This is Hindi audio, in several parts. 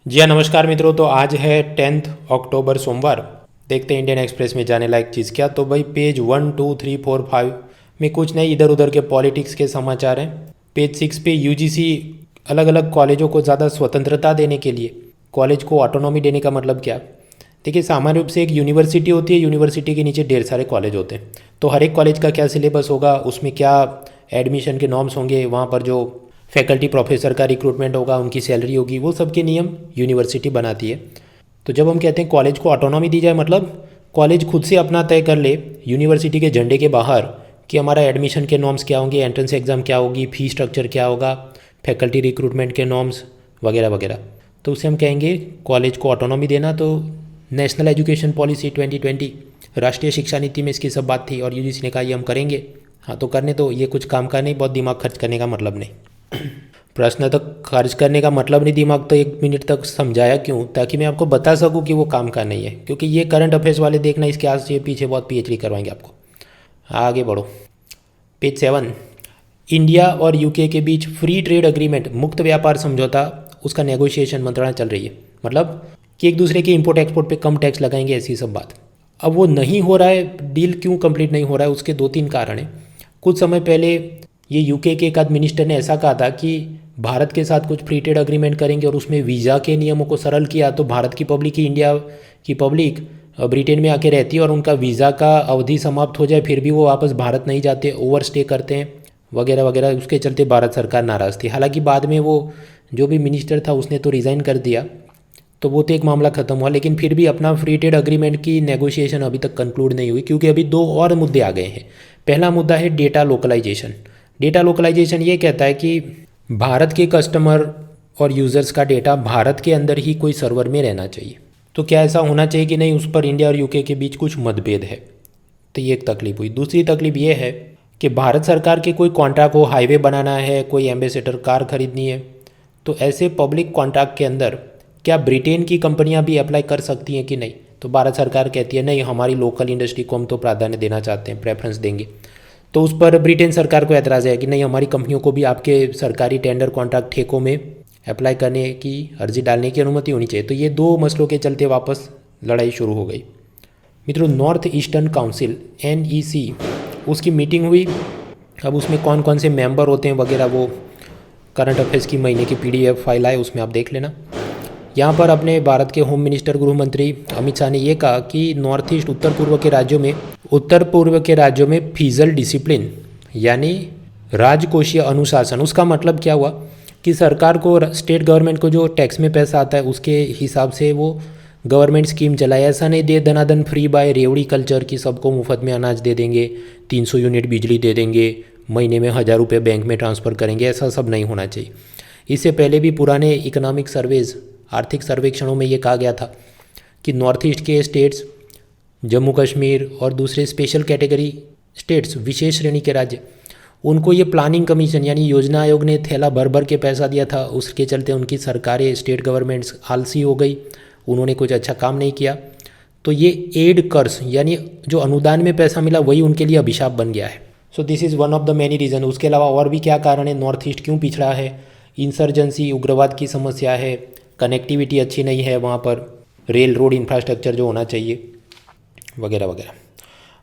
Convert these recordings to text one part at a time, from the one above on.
जी हाँ, नमस्कार मित्रों। तो आज है 10 अक्टूबर सोमवार। देखते हैं इंडियन एक्सप्रेस में जाने लायक चीज़ क्या। तो भाई पेज 1 2 3 4 5 में कुछ नहीं, इधर उधर के पॉलिटिक्स के समाचार हैं। पेज 6 पे यूजीसी अलग अलग कॉलेजों को ज़्यादा स्वतंत्रता देने के लिए, कॉलेज को ऑटोनॉमी देने का मतलब क्या। देखिए, सामान्य रूप से एक यूनिवर्सिटी होती है, यूनिवर्सिटी के नीचे ढेर सारे कॉलेज होते हैं। तो हर एक कॉलेज का क्या सिलेबस होगा, उसमें क्या एडमिशन के नॉर्म्स होंगे, वहाँ पर जो फैकल्टी प्रोफेसर का रिक्रूटमेंट होगा, उनकी सैलरी होगी, वो सब के नियम यूनिवर्सिटी बनाती है। तो जब हम कहते हैं कॉलेज को ऑटोनॉमी दी जाए, मतलब कॉलेज खुद से अपना तय कर ले यूनिवर्सिटी के झंडे के बाहर कि हमारा एडमिशन के नॉर्म्स क्या होंगे, एंट्रेंस एग्ज़ाम क्या होगी, फी स्ट्रक्चर क्या होगा, फैकल्टी रिक्रूटमेंट के नॉर्म्स वगैरह वगैरह। तो उसे हम कहेंगे कॉलेज को ऑटोनॉमी देना। तो नेशनल एजुकेशन पॉलिसी 2020, राष्ट्रीय शिक्षा नीति में इसकी सब बात थी और यूजीसी ने कहा ये हम करेंगे। हाँ, तो करने तो ये कुछ काम का नहीं, बहुत दिमाग खर्च करने का मतलब नहीं। प्रश्न तो खर्च करने का मतलब नहीं, दिमाग तो 1 मिनट तक समझाया क्यों, ताकि मैं आपको बता सकूं कि वो काम का नहीं है। क्योंकि ये करंट अफेयर्स वाले देखना, इसके आज से पीछे बहुत पीएचडी करवाएंगे आपको। आगे बढ़ो। पेज 7, इंडिया और यूके के बीच फ्री ट्रेड अग्रीमेंट, मुक्त व्यापार समझौता, उसका नेगोशिएशन मंत्रणा चल रही है। मतलब कि एक दूसरे के इंपोर्ट एक्सपोर्ट पे कम टैक्स लगाएंगे, ऐसी सब बात। अब वो नहीं हो रहा है, डील क्यों कंप्लीट नहीं हो रहा है, उसके 2 3 कारण हैं। कुछ समय पहले ये यूके के एक आध मिनिस्टर ने ऐसा कहा था कि भारत के साथ कुछ फ्री ट्रेड अग्रीमेंट करेंगे और उसमें वीज़ा के नियमों को सरल किया, तो भारत की पब्लिक ही, इंडिया की पब्लिक ब्रिटेन में आके रहती है और उनका वीज़ा का अवधि समाप्त हो जाए फिर भी वो वापस भारत नहीं जाते, ओवर स्टे करते हैं वगैरह वगैरह। उसके चलते भारत सरकार नाराज़ थी। हालांकि बाद में वो जो भी मिनिस्टर था उसने तो रिज़ाइन कर दिया, तो वो तो एक मामला ख़त्म हुआ। लेकिन फिर भी अपना फ्री ट्रेड अग्रीमेंट की नेगोशिएशन अभी तक कंक्लूड नहीं हुई, क्योंकि अभी 2 और मुद्दे आ गए हैं। पहला मुद्दा है डेटा लोकलाइजेशन। डेटा लोकलाइजेशन ये कहता है कि भारत के कस्टमर और यूज़र्स का डेटा भारत के अंदर ही कोई सर्वर में रहना चाहिए। तो क्या ऐसा होना चाहिए कि नहीं, उस पर इंडिया और यूके के बीच कुछ मतभेद है। तो ये एक तकलीफ हुई। दूसरी तकलीफ ये है कि भारत सरकार के कोई कॉन्ट्रैक्ट हो, हाईवे बनाना है, कोई एम्बेसडर कार खरीदनी है, तो ऐसे पब्लिक कॉन्ट्रैक्ट के अंदर क्या ब्रिटेन की कंपनियां भी अप्लाई कर सकती हैं कि नहीं। तो भारत सरकार कहती है नहीं, हमारी लोकल इंडस्ट्री को हम तो प्राधान्य देना चाहते हैं, प्रेफरेंस देंगे। तो उस पर ब्रिटेन सरकार को एतराज़ है कि नहीं, हमारी कंपनियों को भी आपके सरकारी टेंडर कॉन्ट्रैक्ट ठेकों में अप्लाई करने की, अर्जी डालने की अनुमति होनी चाहिए। तो ये 2 मसलों के चलते वापस लड़ाई शुरू हो गई। मित्रों, नॉर्थ ईस्टर्न काउंसिल NEC, उसकी मीटिंग हुई। अब उसमें कौन कौन से मेंबर होते हैं वगैरह, वो करंट अफेयर्स की महीने की PDF फाइल आए, उसमें आप देख लेना। यहाँ पर अपने भारत के होम मिनिस्टर, गृह मंत्री अमित शाह ने ये कहा कि नॉर्थ ईस्ट, उत्तर पूर्व के राज्यों में फिजल डिसिप्लिन यानी राजकोषीय अनुशासन, उसका मतलब क्या हुआ कि सरकार को, स्टेट गवर्नमेंट को जो टैक्स में पैसा आता है उसके हिसाब से वो गवर्नमेंट स्कीम चलाए। ऐसा नहीं दे दनादन फ्री बाय रेवड़ी कल्चर की सबको मुफ्त में अनाज दे देंगे, 300 यूनिट बिजली दे देंगे, महीने में 1000 रुपये बैंक में ट्रांसफ़र करेंगे, ऐसा सब नहीं होना चाहिए। इससे पहले भी पुराने इकोनॉमिक सर्वेज, आर्थिक सर्वेक्षणों में ये कहा गया था कि नॉर्थ ईस्ट के स्टेट्स, जम्मू कश्मीर और दूसरे स्पेशल कैटेगरी स्टेट्स, विशेष श्रेणी के राज्य, उनको ये प्लानिंग कमीशन यानी योजना आयोग ने थैला भर भर के पैसा दिया था। उसके चलते उनकी सरकारें, स्टेट गवर्नमेंट्स आलसी हो गई, उन्होंने कुछ अच्छा काम नहीं किया। तो ये एड कर्स यानी जो अनुदान में पैसा मिला वही उनके लिए अभिशाप बन गया है। So this is one of the many reason. उसके अलावा और भी क्या कारण है, नॉर्थ ईस्ट क्यों पिछड़ा है, इंसर्जेंसी, उग्रवाद की समस्या है, कनेक्टिविटी अच्छी नहीं है वहाँ पर, रेल रोड इंफ्रास्ट्रक्चर जो होना चाहिए वगैरह वगैरह।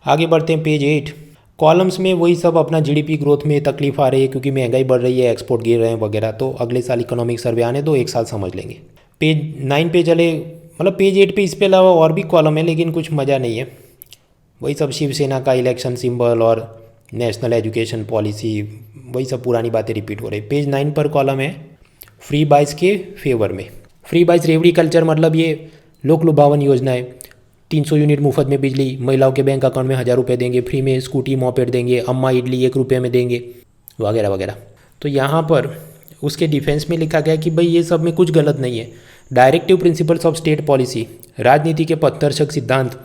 आगे बढ़ते हैं पेज 8। कॉलम्स में वही सब, अपना GDP ग्रोथ में तकलीफ आ रही है क्योंकि महंगाई बढ़ रही है, एक्सपोर्ट गिर रहे हैं वगैरह। तो अगले साल इकोनॉमिक सर्वे आने दो, एक साल समझ लेंगे। पेज 9 पे चले, मतलब पेज 8 पे इसके अलावा और भी कॉलम है लेकिन कुछ मज़ा नहीं है। वही सब शिवसेना का इलेक्शन सिंबल और नेशनल एजुकेशन पॉलिसी, वही सब पुरानी बातें रिपीट हो रही। पेज 9 पर कॉलम है फ्री बाइस के फेवर में। फ्री बाइस रेवड़ी कल्चर, मतलब ये लोक लुभावन योजना है। 300 यूनिट मुफ्त में बिजली, महिलाओं के बैंक अकाउंट में 1000 रुपये देंगे, फ्री में स्कूटी मोपेड देंगे, अम्मा इडली 1 रुपये में देंगे वगैरह वगैरह। तो यहाँ पर उसके डिफेंस में लिखा गया कि भाई ये सब में कुछ गलत नहीं है। Directive principles of state policy, राजनीति के पथदर्शक सिद्धांत,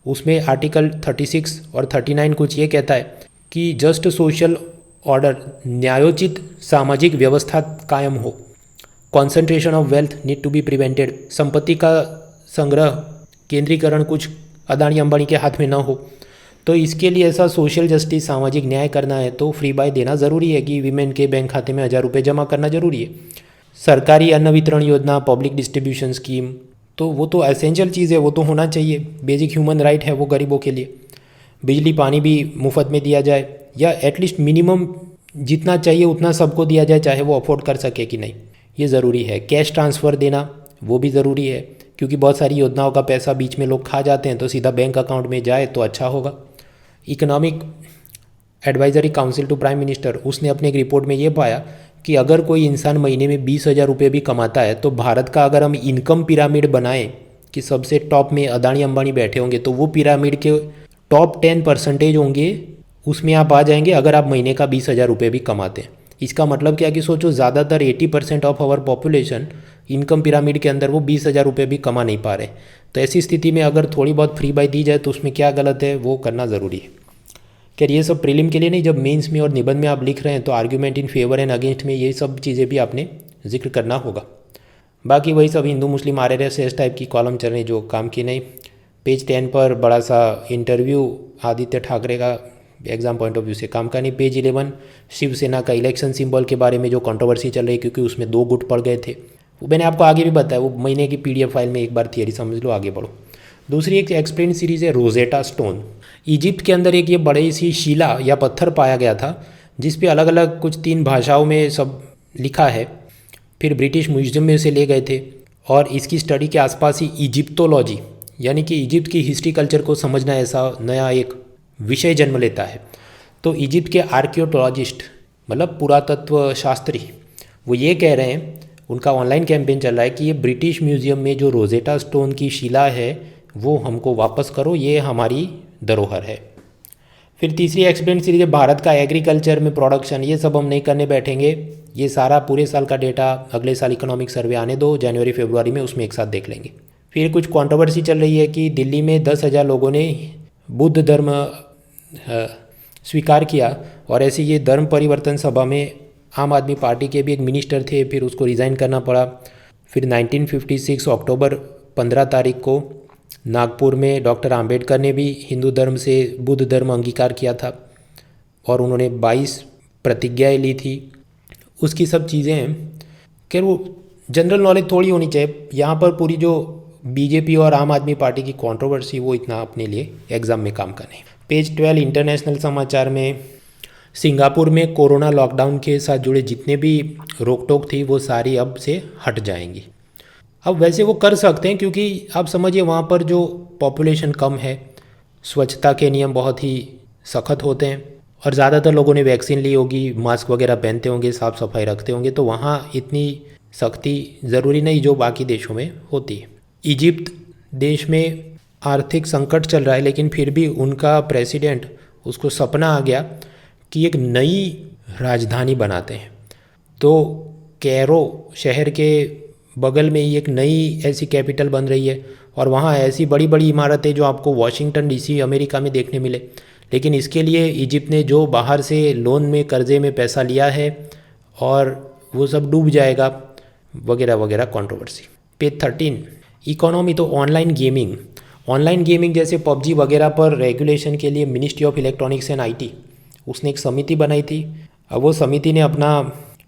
उसमें आर्टिकल 36 और 39 कुछ ये कहता है कि जस्ट सोशल ऑर्डर, न्यायोचित सामाजिक व्यवस्था कायम हो, concentration of wealth need to be prevented, संपत्ति का संग्रह, केंद्रीकरण कुछ अदानी अंबानी के हाथ में ना हो। तो इसके लिए ऐसा सोशल जस्टिस, सामाजिक न्याय करना है तो फ्री बाय देना ज़रूरी है कि वीमेन के बैंक खाते में 1000 रुपये जमा करना ज़रूरी है। सरकारी अन्न वितरण योजना, पब्लिक डिस्ट्रीब्यूशन स्कीम, तो वो तो एसेंशियल चीज़ है, वो तो होना चाहिए, बेसिक ह्यूमन राइट है वो गरीबों के लिए। बिजली पानी भी मुफ्त में दिया जाए, या एटलीस्ट मिनिमम जितना चाहिए उतना सबको दिया जाए, चाहे वो अफोर्ड कर सके कि नहीं, ये ज़रूरी है। कैश ट्रांसफ़र देना वो भी ज़रूरी है, क्योंकि बहुत सारी योजनाओं का पैसा बीच में लोग खा जाते हैं, तो सीधा बैंक अकाउंट में जाए तो अच्छा होगा। Economic advisory council to prime minister, उसने अपने एक रिपोर्ट में ये पाया कि अगर कोई इंसान महीने में 20,000 रुपये भी कमाता है, तो भारत का अगर हम इनकम पिरामिड बनाएं कि सबसे टॉप में अदानी अंबानी बैठे होंगे, तो वो पिरामिड के टॉप 10% होंगे, उसमें आप आ जाएंगे अगर आप महीने का 20,000 रुपये भी कमाते हैं। इसका मतलब क्या कि सोचो, ज़्यादातर 80% of our population income pyramid के अंदर वो 20,000 रुपये भी कमा नहीं पा रहे। तो ऐसी स्थिति में अगर थोड़ी बहुत फ्री बाई दी जाए तो उसमें क्या गलत है, वो करना ज़रूरी है। खैर ये सब प्रीलिम के लिए नहीं, जब मेंस में और निबंध में आप लिख रहे हैं तो argument in favour and against में ये सब चीज़ें भी आपने जिक्र करना होगा। बाकी वही सब हिंदू मुस्लिम RRS टाइप की कॉलम चल रही जो काम की नहीं। पेज 10 पर बड़ा सा इंटरव्यू आदित्य ठाकरे का, एग्जाम पॉइंट ऑफ व्यू से काम का नहीं। पेज 11 शिवसेना का इलेक्शन सिंबल के बारे में जो कंट्रोवर्सी चल रही है, क्योंकि उसमें 2 गुट पड़ गए थे, वो मैंने आपको आगे भी बताया, वो महीने की PDF फाइल में एक बार थियरी समझ लो, आगे बढ़ो। दूसरी एक एक्सप्लेन सीरीज़ है रोजेटा स्टोन। इजिप्ट के अंदर एक ये बड़ी सी शिला या पत्थर पाया गया था, जिस पे अलग अलग कुछ 3 भाषाओं में सब लिखा है। फिर ब्रिटिश म्यूजियम में उसे ले गए थे, और इसकी स्टडी के आसपास ही इजिप्टोलॉजी यानी कि इजिप्ट की हिस्ट्री कल्चर को समझना ऐसा नया एक विषय जन्म लेता है। तो इजिप्ट के आर्कियोलॉजिस्ट, मतलब पुरातत्व शास्त्री, वो ये कह रहे हैं, उनका ऑनलाइन कैंपेन चल रहा है कि ये ब्रिटिश म्यूजियम में जो रोजेटा स्टोन की शिला है वो हमको वापस करो, ये हमारी धरोहर है। फिर तीसरी एक्सप्लेन सीरीज है भारत का एग्रीकल्चर में प्रोडक्शन, ये सब हम नहीं करने बैठेंगे, ये सारा पूरे साल का डेटा अगले साल इकोनॉमिक सर्वे आने दो, जनवरी फरवरी में, उसमें एक साथ देख लेंगे। फिर कुछ कंट्रोवर्सी चल रही है कि दिल्ली में 10,000 लोगों ने बुद्ध धर्म स्वीकार किया, और ऐसे ये धर्म परिवर्तन सभा में आम आदमी पार्टी के भी एक मिनिस्टर थे, फिर उसको रिज़ाइन करना पड़ा। फिर 1956 अक्टूबर 15 तारीख को नागपुर में डॉक्टर आम्बेडकर ने भी हिंदू धर्म से बुद्ध धर्म अंगीकार किया था, और उन्होंने 22 प्रतिज्ञाएं ली थी। उसकी सब चीज़ें हैं, खैर वो जनरल नॉलेज थोड़ी होनी चाहिए। यहाँ पर पूरी जो बीजेपी और आम आदमी पार्टी की कंट्रोवर्सी, वो इतना अपने लिए एग्ज़ाम में काम का नहीं। पेज 12 इंटरनेशनल समाचार में सिंगापुर में कोरोना लॉकडाउन के साथ जुड़े जितने भी रोक टोक थी वो सारी अब से हट जाएंगी। अब वैसे वो कर सकते हैं, क्योंकि आप समझिए वहाँ पर जो पॉपुलेशन कम है, स्वच्छता के नियम बहुत ही सख्त होते हैं, और ज़्यादातर लोगों ने वैक्सीन ली होगी, मास्क वगैरह पहनते होंगे, साफ़ सफाई रखते होंगे, तो वहाँ इतनी सख्ती ज़रूरी नहीं जो बाकी देशों में होती है। इजिप्ट देश में आर्थिक संकट चल रहा है, लेकिन फिर भी उनका प्रेसिडेंट, उसको सपना आ गया कि एक नई राजधानी बनाते हैं। तो कैरो शहर के बगल में ही एक नई ऐसी कैपिटल बन रही है, और वहाँ ऐसी बड़ी बड़ी इमारतें जो आपको वॉशिंगटन DC अमेरिका में देखने मिले। लेकिन इसके लिए इजिप्ट ने जो बाहर से लोन में कर्जे में पैसा लिया है, और वो सब डूब जाएगा, वगैरह वगैरह कंट्रोवर्सी। पेज 13 इकोनॉमी, तो ऑनलाइन गेमिंग जैसे PUBG वगैरह पर रेगुलेशन के लिए ministry of electronics and IT उसने एक समिति बनाई थी। अब वो समिति ने अपना,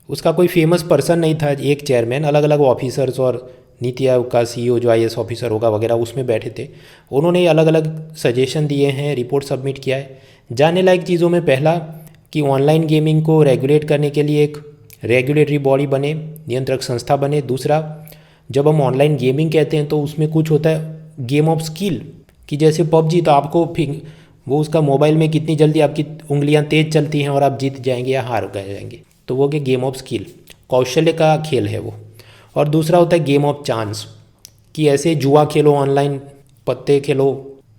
उसका कोई फेमस पर्सन नहीं था, एक चेयरमैन, अलग अलग ऑफिसर्स और नीति आयोग का CEO जो IAS ऑफिसर होगा वगैरह उसमें बैठे थे। उन्होंने अलग अलग सजेशन दिए हैं, रिपोर्ट सबमिट किया है। जानने लायक चीज़ों में पहला कि ऑनलाइन गेमिंग को रेगुलेट करने के लिए एक रेगुलेटरी बॉडी बने, नियंत्रक संस्था बने। दूसरा, जब हम ऑनलाइन गेमिंग कहते हैं तो उसमें कुछ होता है गेम ऑफ स्किल, कि जैसे PUBG, तो आपको वो उसका मोबाइल में कितनी जल्दी आपकी उंगलियां तेज़ चलती हैं और आप जीत जाएंगे या हार जाएंगे, तो वो गेम ऑफ स्किल, कौशल्य का खेल है वो। और दूसरा होता है गेम ऑफ चांस, कि ऐसे जुआ खेलो, ऑनलाइन पत्ते खेलो,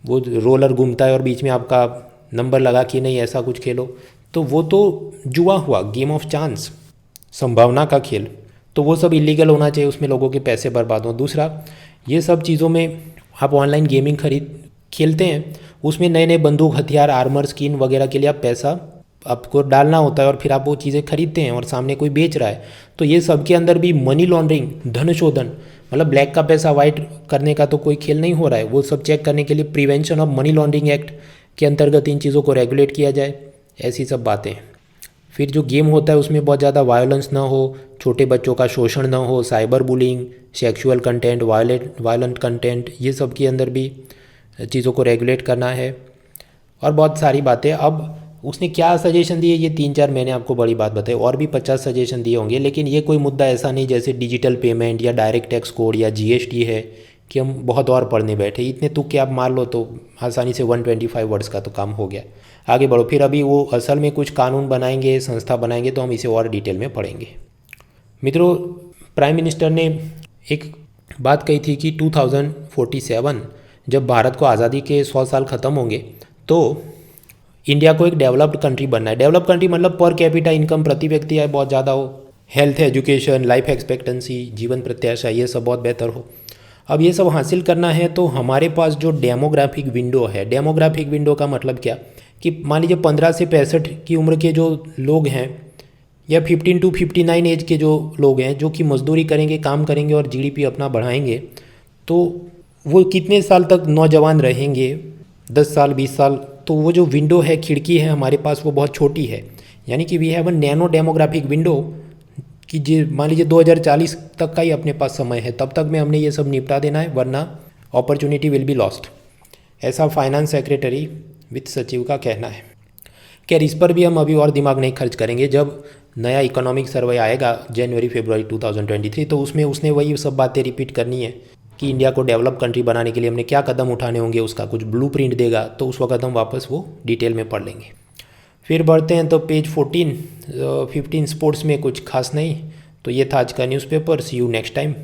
वो रोलर घूमता है और बीच में आपका नंबर लगा कि नहीं, ऐसा कुछ खेलो, तो वो तो जुआ हुआ, गेम ऑफ चांस, संभावना का खेल। तो वो सब इलीगल होना चाहिए, उसमें लोगों के पैसे बर्बाद हों। दूसरा, ये सब चीज़ों में आप ऑनलाइन गेमिंग खेलते हैं, उसमें नए नए बंदूक, हथियार, आर्मर, स्किन वगैरह के लिए आप पैसा आपको डालना होता है, और फिर आप वो चीज़ें खरीदते हैं और सामने कोई बेच रहा है। तो ये सब के अंदर भी मनी लॉन्ड्रिंग, धन शोधन, मतलब ब्लैक का पैसा वाइट करने का तो कोई खेल नहीं हो रहा है। वो सब चेक करने के लिए prevention of money laundering act के अंतर्गत इन चीज़ों को रेगुलेट किया जाए, ऐसी सब बातें हैं। फिर जो गेम होता है उसमें बहुत ज़्यादा वायलेंस ना हो, छोटे बच्चों का शोषण ना हो, cyber bullying, sexual content, violent content, ये सब के अंदर भी चीज़ों को रेगुलेट करना है और बहुत सारी बातें। अब उसने क्या सजेशन दिए, ये 3-4 मैंने आपको बड़ी बात बताई, और भी 50 सजेशन दिए होंगे, लेकिन ये कोई मुद्दा ऐसा नहीं जैसे डिजिटल पेमेंट या डायरेक्ट टैक्स कोड या जीएसटी है कि हम बहुत और पढ़ने बैठे। इतने तुक्के आप मार लो तो आसानी से 125 वर्ड्स का तो काम हो गया। आगे बढ़ो, फिर अभी वो असल में कुछ कानून बनाएंगे, संस्था बनाएंगे, तो हम इसे और डिटेल में पढ़ेंगे। मित्रों, प्राइम मिनिस्टर ने एक बात कही थी कि 2047 जब भारत को आज़ादी के 100 साल ख़त्म होंगे तो इंडिया को एक डेवलप्ड कंट्री बनना है। डेवलप्ड कंट्री मतलब पर कैपिटा इनकम प्रति व्यक्ति है बहुत ज़्यादा हो, हेल्थ, एजुकेशन, लाइफ एक्सपेक्टेंसी, जीवन प्रत्याशा, ये सब बहुत बेहतर हो। अब ये सब हासिल करना है तो हमारे पास जो डेमोग्राफिक विंडो है, डेमोग्राफिक विंडो का मतलब क्या कि मान लीजिए 15 से 65 की उम्र के जो लोग हैं या 15 to 59 एज के जो लोग हैं जो कि मजदूरी करेंगे, काम करेंगे और जीडीपी अपना बढ़ाएंगे, तो वो कितने साल तक नौजवान रहेंगे, 10 साल, 20 साल। तो वो जो विंडो है, खिड़की है हमारे पास, वो बहुत छोटी है। यानी कि we have a nano demographic window कि जो मान लीजिए 2040 तक का ही अपने पास समय है, तब तक में हमने ये सब निपटा देना है, वरना अपॉर्चुनिटी विल बी लॉस्ट। ऐसा फाइनेंस सेक्रेटरी वित्त सचिव का कहना है। खैर, इस पर भी हम अभी और दिमाग नहीं खर्च करेंगे। जब नया इकोनॉमिक सर्वे आएगा जनवरी-फरवरी 2023, तो उसमें उसने वही सब बातें रिपीट करनी है कि इंडिया को डेवलप कंट्री बनाने के लिए हमने क्या कदम उठाने होंगे, उसका कुछ ब्लूप्रिंट देगा, तो उस वक्त हम वापस वो डिटेल में पढ़ लेंगे। फिर बढ़ते हैं तो पेज 14, 15 स्पोर्ट्स में कुछ खास नहीं। तो ये था आज का newspaper. See you next time.